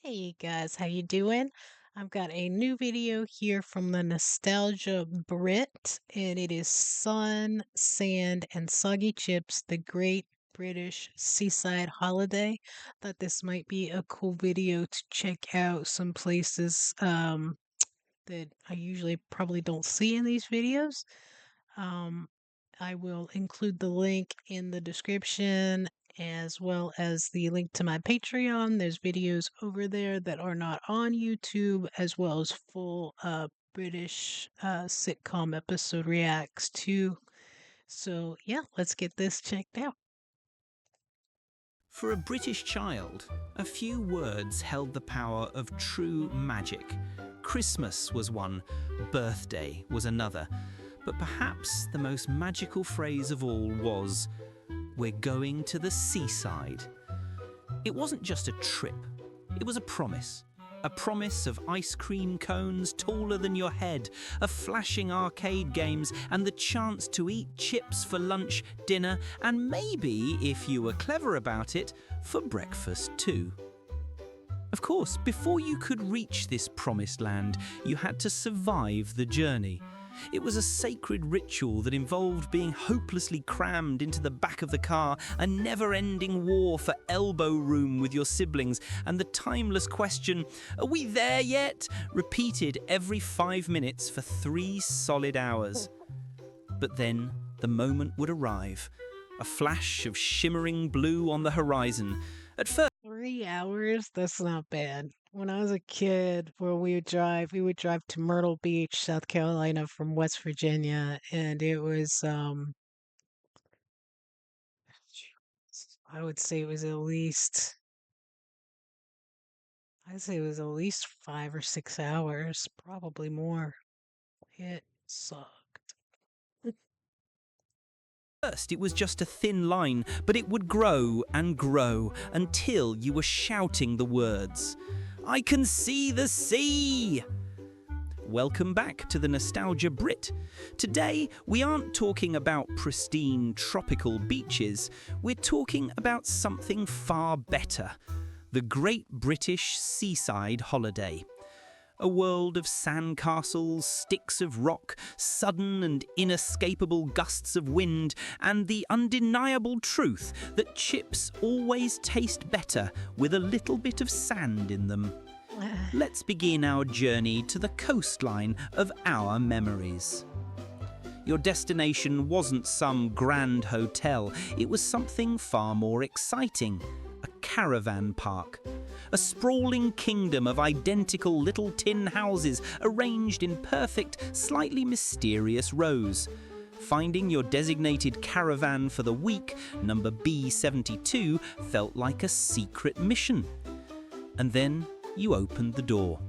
Hey guys, how you doing? I've got a new video here from the Nostalgia Brit, and it is Sun, Sand, and Soggy Chips, the Great British Seaside Holiday. Thought this might be a cool video to check out some places that I usually probably don't see in these videos. Um, I will include the link in the description as well as the link to my Patreon. There's videos over there that are not on YouTube, as well as full British sitcom episode reacts too. So, yeah, let's get this checked out. For a British child, a few words held the power of true magic. Christmas was one, birthday was another. But perhaps the most magical phrase of all was, "We're going to the seaside." It wasn't just a trip, it was a promise. A promise of ice cream cones taller than your head, of flashing arcade games, and the chance to eat chips for lunch, dinner, and maybe, if you were clever about it, for breakfast too. Of course, before you could reach this promised land, you had to survive the journey. It was a sacred ritual that involved being hopelessly crammed into the back of the car, a never-ending war for elbow room with your siblings, and the timeless question, "Are we there yet?" repeated every 5 minutes for 3 solid hours. But then the moment would arrive, a flash of shimmering blue on the horizon. At first, 3 hours? That's not bad. When I was a kid, where we would drive to Myrtle Beach, South Carolina from West Virginia, and it was I would say it was at least I'd say it was at least 5 or 6 hours, probably more. It sucked. it was just a thin line, but it would grow and grow until you were shouting the words, "I can see the sea!" Welcome back to the Nostalgia Brit. Today, we aren't talking about pristine tropical beaches, we're talking about something far better. The Great British Seaside Holiday. A world of sandcastles, sticks of rock, sudden and inescapable gusts of wind, and the undeniable truth that chips always taste better with a little bit of sand in them. Let's begin our journey to the coastline of our memories. Your destination wasn't some grand hotel, it was something far more exciting. A caravan park. A sprawling kingdom of identical little tin houses arranged in perfect, slightly mysterious rows. Finding your designated caravan for the week, number B72, felt like a secret mission. And then you opened the door.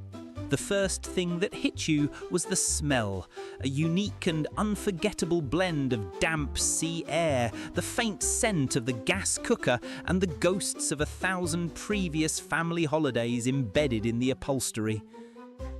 The first thing that hit you was the smell, a unique and unforgettable blend of damp sea air, the faint scent of the gas cooker, and the ghosts of 1,000 previous family holidays embedded in the upholstery.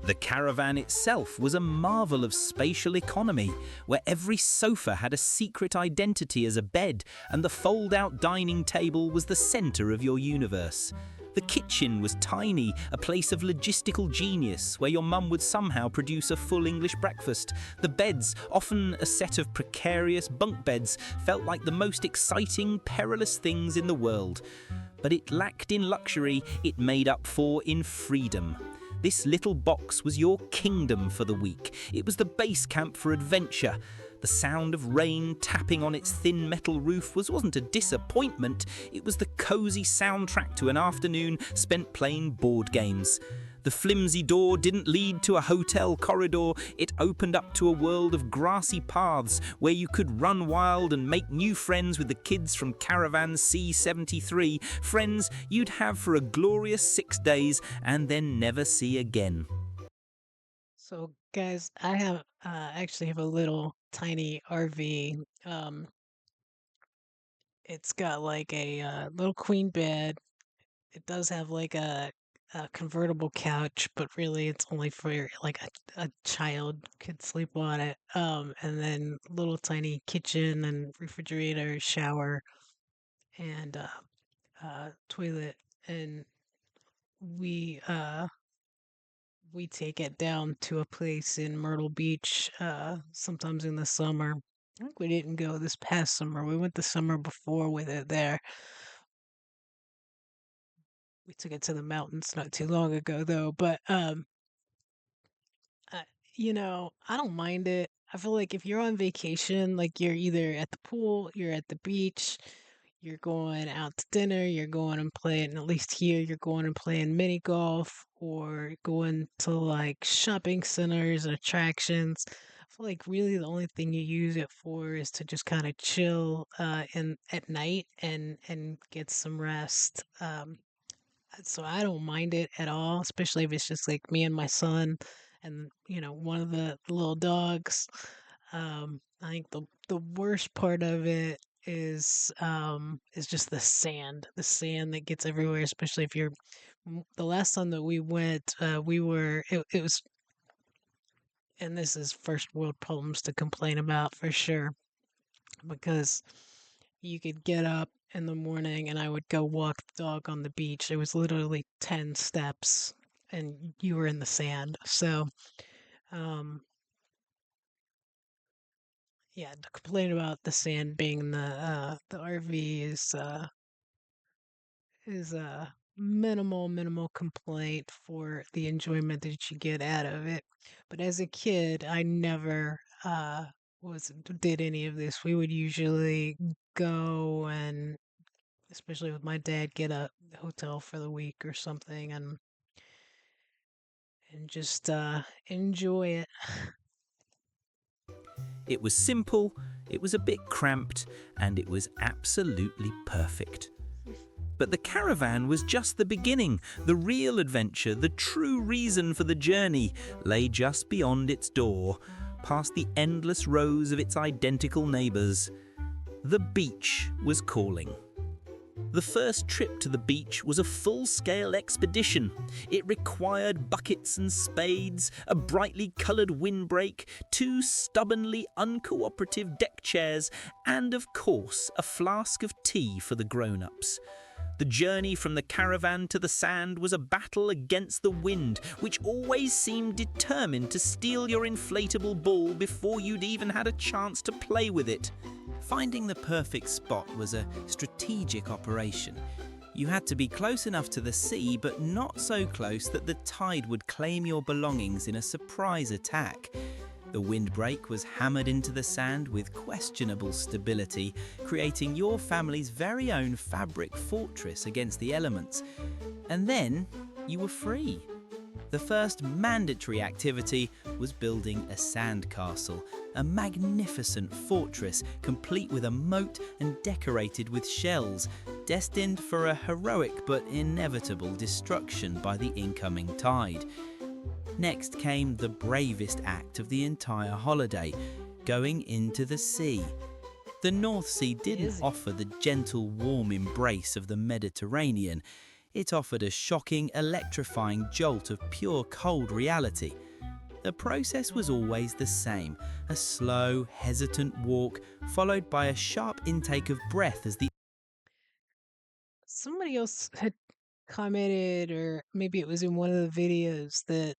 The caravan itself was a marvel of spatial economy, where every sofa had a secret identity as a bed, and the fold-out dining table was the center of your universe. The kitchen was tiny, a place of logistical genius, where your mum would somehow produce a full English breakfast. The beds, often a set of precarious bunk beds, felt like the most exciting, perilous things in the world. But it lacked in luxury, it made up for in freedom. This little box was your kingdom for the week. It was the base camp for adventure. The sound of rain tapping on its thin metal roof wasn't a disappointment, it was the cosy soundtrack to an afternoon spent playing board games. The flimsy door didn't lead to a hotel corridor, it opened up to a world of grassy paths where you could run wild and make new friends with the kids from Caravan C73, friends you'd have for a glorious 6 days and then never see again. So, guys, I have actually have a little tiny RV. It's got like a little queen bed. It does have like a convertible couch, but really it's only for like a child could sleep on it. And then little tiny kitchen and refrigerator, shower, and toilet. And we take it down to a place in Myrtle Beach sometimes in the summer. I think we didn't go this past summer. We went the summer before with it there. We took it to the mountains not too long ago though, but I, I don't mind it. I feel like if you're on vacation, like you're either at the pool, you're at the beach, you're going out to dinner, you're going and playing, at least here, you're going and playing mini golf or going to like shopping centers and attractions. I feel like really the only thing you use it for is to just kind of chill in at night and get some rest. So I don't mind it at all, especially if it's just like me and my son and one of the little dogs. I think the worst part of it is just the sand that gets everywhere, especially if you're the last time that we went, it was, and this is first world problems to complain about for sure, because you could get up in the morning and I would go walk the dog on the beach. It was literally 10 steps and you were in the sand. So, um, yeah, to complain about the sand being in the RV is a minimal complaint for the enjoyment that you get out of it. But as a kid, I never was did any of this. We would usually go and especially with my dad, get a hotel for the week or something and just enjoy it. It was simple, it was a bit cramped, and it was absolutely perfect. But the caravan was just the beginning. The real adventure, the true reason for the journey, lay just beyond its door, past the endless rows of its identical neighbours. The beach was calling. The first trip to the beach was a full-scale expedition. It required buckets and spades, a brightly coloured windbreak, two stubbornly uncooperative deck chairs, and of course a flask of tea for the grown-ups. The journey from the caravan to the sand was a battle against the wind, which always seemed determined to steal your inflatable ball before you'd even had a chance to play with it. Finding the perfect spot was a strategic operation. You had to be close enough to the sea, but not so close that the tide would claim your belongings in a surprise attack. The windbreak was hammered into the sand with questionable stability, creating your family's very own fabric fortress against the elements. And then you were free. The first mandatory activity was building a sandcastle, a magnificent fortress complete with a moat and decorated with shells, destined for a heroic but inevitable destruction by the incoming tide. Next came the bravest act of the entire holiday, going into the sea. The North Sea didn't offer the gentle, warm embrace of the Mediterranean. It offered a shocking, electrifying jolt of pure cold reality. The process was always the same, a slow, hesitant walk, followed by a sharp intake of breath as the Somebody else had commented, or maybe it was in one of the videos, that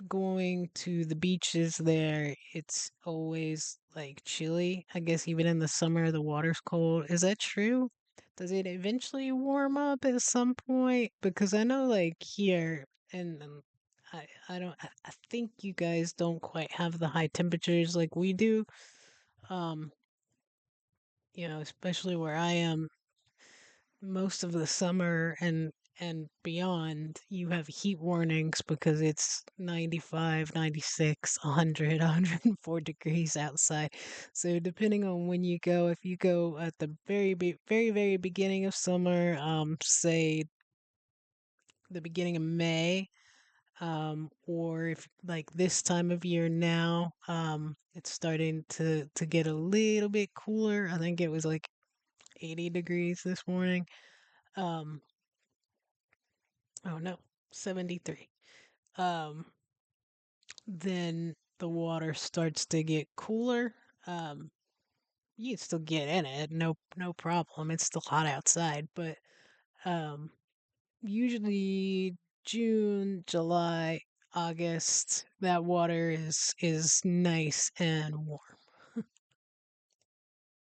going to the beaches there, it's always like chilly. I guess even in the summer, the water's cold. Is that true? Does it eventually warm up at some point? Because I know, like here, and I don't, I think you guys don't quite have the high temperatures like we do. Um, especially where I am, most of the summer and beyond, you have heat warnings because it's 95, 96, 100, 104 degrees outside. So depending on when you go, if you go at the very beginning of summer, say the beginning of May, or if like this time of year now, it's starting to get a little bit cooler. I think it was like 80 degrees this morning. Um, oh no, 73. Um, then the water starts to get cooler. Um, you can still get in it, no problem. It's still hot outside, but um, Usually June, July, August, that water is nice and warm.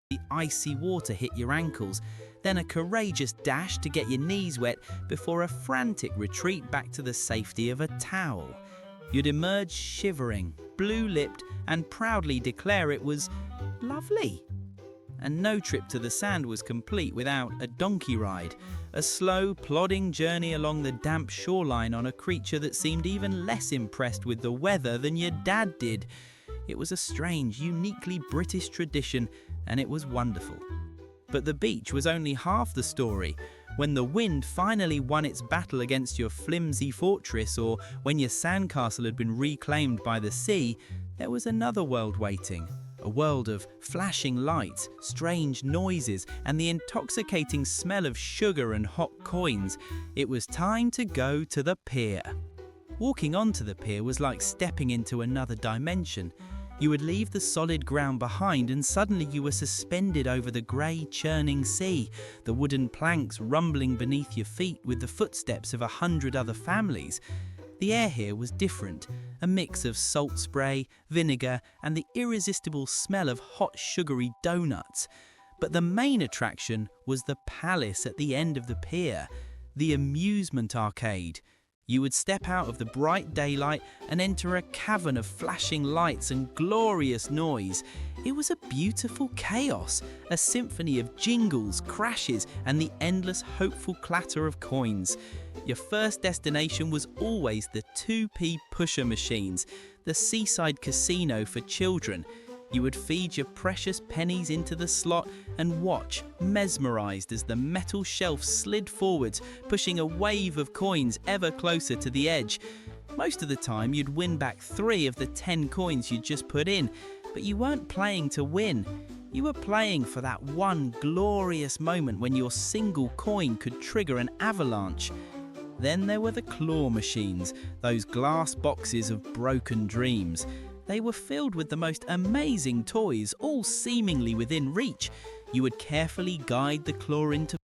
The icy water hit your ankles, then a courageous dash to get your knees wet before a frantic retreat back to the safety of a towel. You'd emerge shivering, blue-lipped, and proudly declare it was lovely. And no trip to the sand was complete without a donkey ride, a slow, plodding journey along the damp shoreline on a creature that seemed even less impressed with the weather than your dad did. It was a strange, uniquely British tradition, and it was wonderful. But the beach was only half the story. When the wind finally won its battle against your flimsy fortress, or when your sandcastle had been reclaimed by the sea, there was another world waiting. A world of flashing lights, strange noises, and the intoxicating smell of sugar and hot coins. It was time to go to the pier. Walking onto the pier was like stepping into another dimension. You would leave the solid ground behind and suddenly you were suspended over the grey, churning sea, the wooden planks rumbling beneath your feet with the footsteps of 100 other families. The air here was different, a mix of salt spray, vinegar, and the irresistible smell of hot, sugary donuts. But the main attraction was the palace at the end of the pier, the amusement arcade. You would step out of the bright daylight and enter a cavern of flashing lights and glorious noise. It was a beautiful chaos, a symphony of jingles, crashes, and the endless hopeful clatter of coins. Your first destination was always the 2p pusher machines, the Seaside casino for children. You would feed your precious pennies into the slot and watch, mesmerised as the metal shelf slid forwards, pushing a wave of coins ever closer to the edge. Most of the time you'd win back 3 of the 10 coins you'd just put in, but you weren't playing to win. You were playing for that one glorious moment when your single coin could trigger an avalanche. Then there were the claw machines, those glass boxes of broken dreams. They were filled with the most amazing toys, all seemingly within reach. You would carefully guide the claw into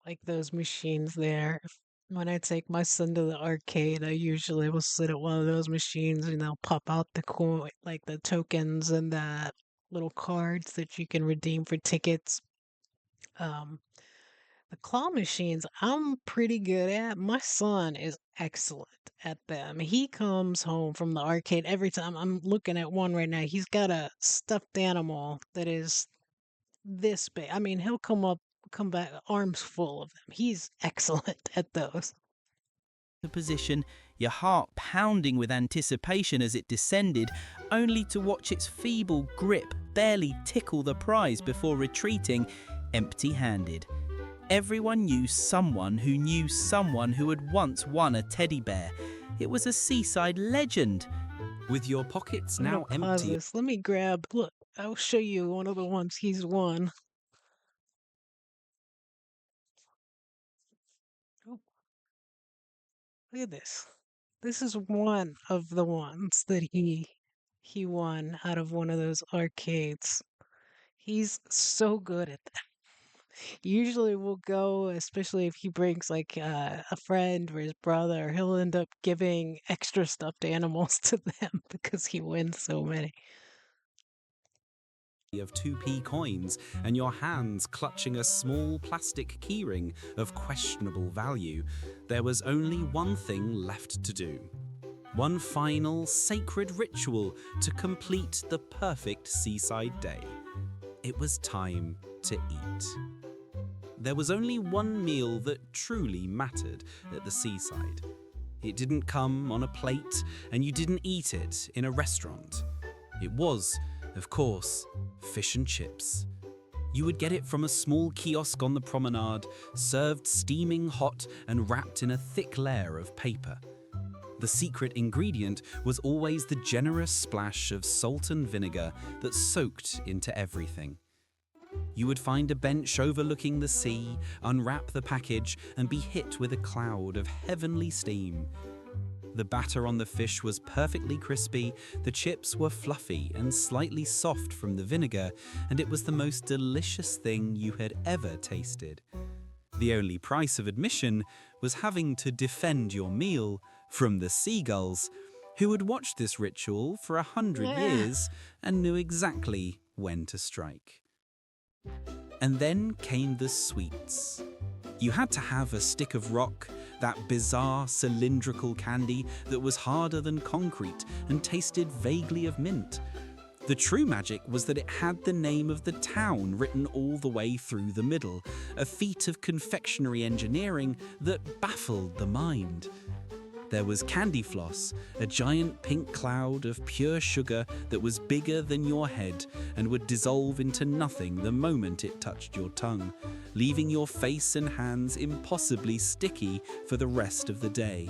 Like those machines there. When I take my son to the arcade, I usually will sit at one of those machines and they'll pop out the coin, like the tokens and the little cards that you can redeem for tickets. Um, the claw machines, I'm pretty good at. My son is excellent at them. He comes home from the arcade every time. I'm looking at one right now. He's got a stuffed animal that is this big. I mean, he'll come back arms full of them. He's excellent at those. position, your heart pounding with anticipation as it descended, only to watch its feeble grip barely tickle the prize before retreating, empty-handed. Everyone knew someone who had once won a teddy bear. It was a Seaside legend. With your pockets I'm gonna now pause empty. this. Let me grab. Look, I'll show you one of the ones he's won. Oh, look at this. This is one of the ones that he won out of one of those arcades. He's so good at that. Usually we'll go, especially if he brings like a friend or his brother, he'll end up giving extra stuffed animals to them because he wins so many. Of 2p coins and your hands clutching a small plastic keyring of questionable value, there was only one thing left to do. One final sacred ritual to complete the perfect seaside day. It was time to eat. There was only one meal that truly mattered at the seaside. It didn't come on a plate and you didn't eat it in a restaurant. It was, of course, fish and chips. You would get it from a small kiosk on the promenade, served steaming hot and wrapped in a thick layer of paper. The secret ingredient was always the generous splash of salt and vinegar that soaked into everything. You would find a bench overlooking the sea, unwrap the package, and be hit with a cloud of heavenly steam. The batter on the fish was perfectly crispy, the chips were fluffy and slightly soft from the vinegar, and it was the most delicious thing you had ever tasted. The only price of admission was having to defend your meal from the seagulls, who had watched this ritual for 100 Yeah. years and knew exactly when to strike. And then came the sweets. You had to have a stick of rock, that bizarre cylindrical candy that was harder than concrete and tasted vaguely of mint. The true magic was that it had the name of the town written all the way through the middle, a feat of confectionery engineering that baffled the mind. There was candy floss, a giant pink cloud of pure sugar that was bigger than your head and would dissolve into nothing the moment it touched your tongue, leaving your face and hands impossibly sticky for the rest of the day.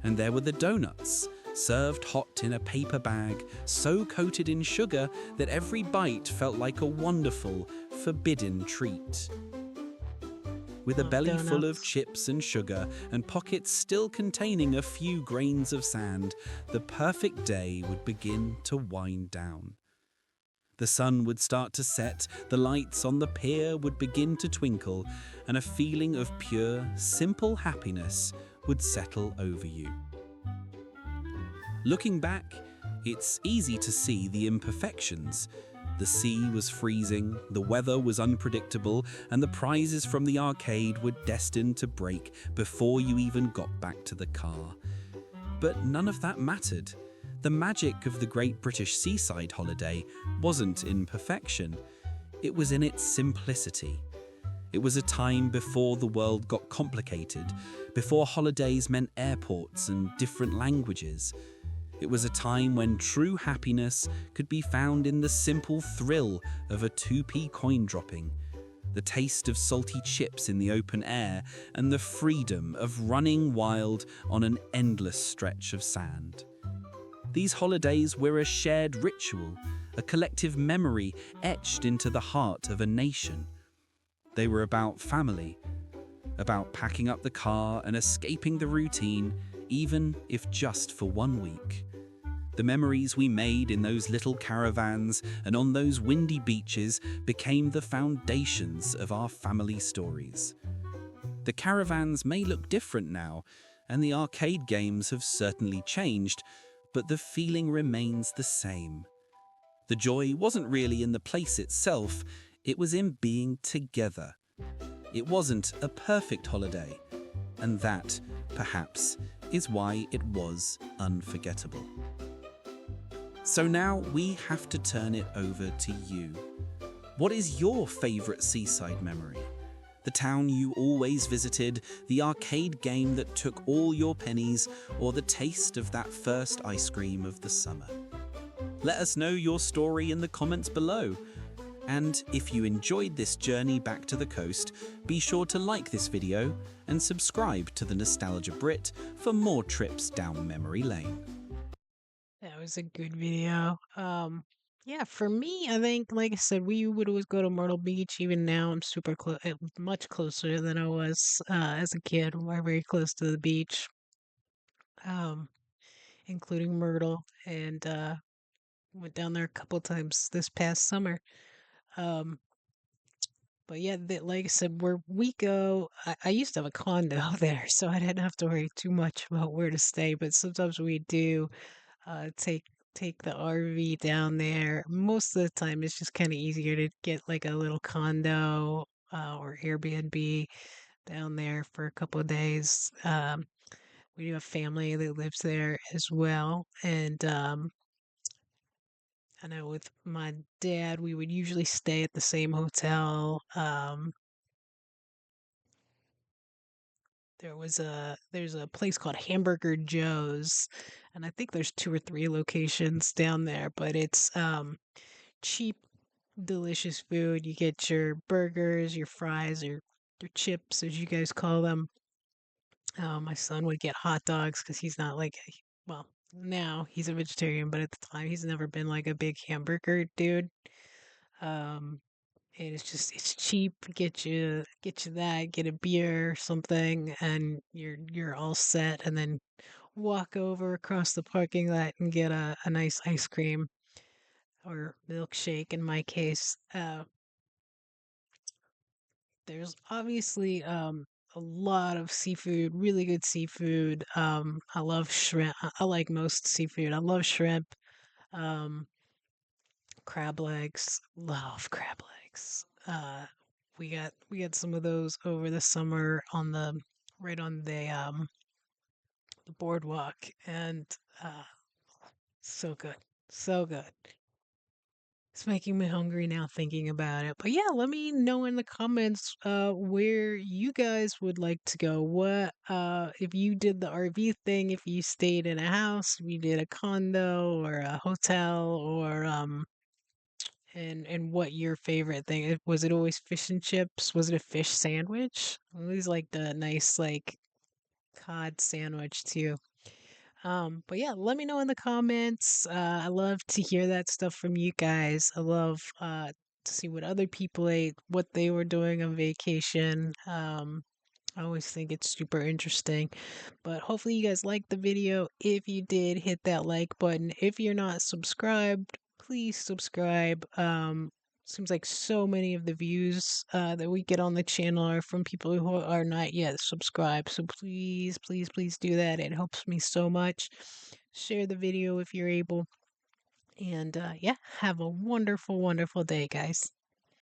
And there were the donuts, served hot in a paper bag, so coated in sugar that every bite felt like a wonderful, forbidden treat. With a Love belly full of donuts. chips and sugar and pockets still containing a few grains of sand, the perfect day would begin to wind down. The sun would start to set, the lights on the pier would begin to twinkle, and a feeling of pure, simple happiness would settle over you. Looking back, it's easy to see the imperfections. The sea was freezing, the weather was unpredictable, and the prizes from the arcade were destined to break before you even got back to the car. But none of that mattered. The magic of the Great British Seaside holiday wasn't in perfection. It was in its simplicity. It was a time before the world got complicated, before holidays meant airports and different languages. It was a time when true happiness could be found in the simple thrill of a 2p coin dropping, the taste of salty chips in the open air, and the freedom of running wild on an endless stretch of sand. These holidays were a shared ritual, a collective memory etched into the heart of a nation. They were about family, about packing up the car and escaping the routine, even if just for 1 week. The memories we made in those little caravans and on those windy beaches became the foundations of our family stories. The caravans may look different now, and the arcade games have certainly changed, but the feeling remains the same. The joy wasn't really in the place itself, it was in being together. It wasn't a perfect holiday, and that, perhaps, is why it was unforgettable. So now we have to turn it over to you. What is your favourite seaside memory? The town you always visited, the arcade game that took all your pennies, or the taste of that first ice cream of the summer? Let us know your story in the comments below. And if you enjoyed this journey back to the coast, be sure to like this video and subscribe to the Nostalgia Brit for more trips down memory lane. That was a good video. Yeah, for me, I think, like I said, we would always go to Myrtle Beach. Even now, I'm super close, much closer than I was as a kid. We're very close to the beach, um, including Myrtle, and went down there a couple times this past summer. Um, but yeah, like I said, where we go, I used to have a condo there, so I didn't have to worry too much about where to stay. But sometimes we do take the RV down there. Most of the time, it's just kind of easier to get like a little condo or Airbnb down there for a couple of days. We do have family that lives there as well, and I know with my dad, we would usually stay at the same hotel. There's a place called Hamburger Joe's, and I think there's two or three locations down there, but it's cheap, delicious food. You get your burgers, your fries, your chips, as you guys call them. My son would get hot dogs because he's not like, well, now he's a vegetarian, but at the time he's never been like a big hamburger dude. Um, and it's cheap. Get you that, get a beer or something, and you're all set. And then walk over across the parking lot and get a nice ice cream or milkshake in my case. There's obviously a lot of seafood, really good seafood. I love shrimp. I like most seafood. I love shrimp. Um, crab legs. Love crab legs. We got some of those over the summer on the right on the boardwalk, and uh, so good, so good. It's making me hungry now thinking about it. But yeah, let me know in the comments where you guys would like to go. What if you did the RV thing, if you stayed in a house, if you did a condo or a hotel or and what your favorite thing was. It always fish and chips? Was it a fish sandwich? I always like the nice like cod sandwich too. But yeah, let me know in the comments. I love to hear that stuff from you guys. I love to see what other people ate, what they were doing on vacation. I always think it's super interesting. But hopefully you guys liked the video. If you did, hit that like button. If you're not subscribed, please subscribe. Seems like so many of the views that we get on the channel are from people who are not yet subscribed. So please, please, please do that. It helps me so much. Share the video if you're able. And yeah, have a wonderful, wonderful day, guys.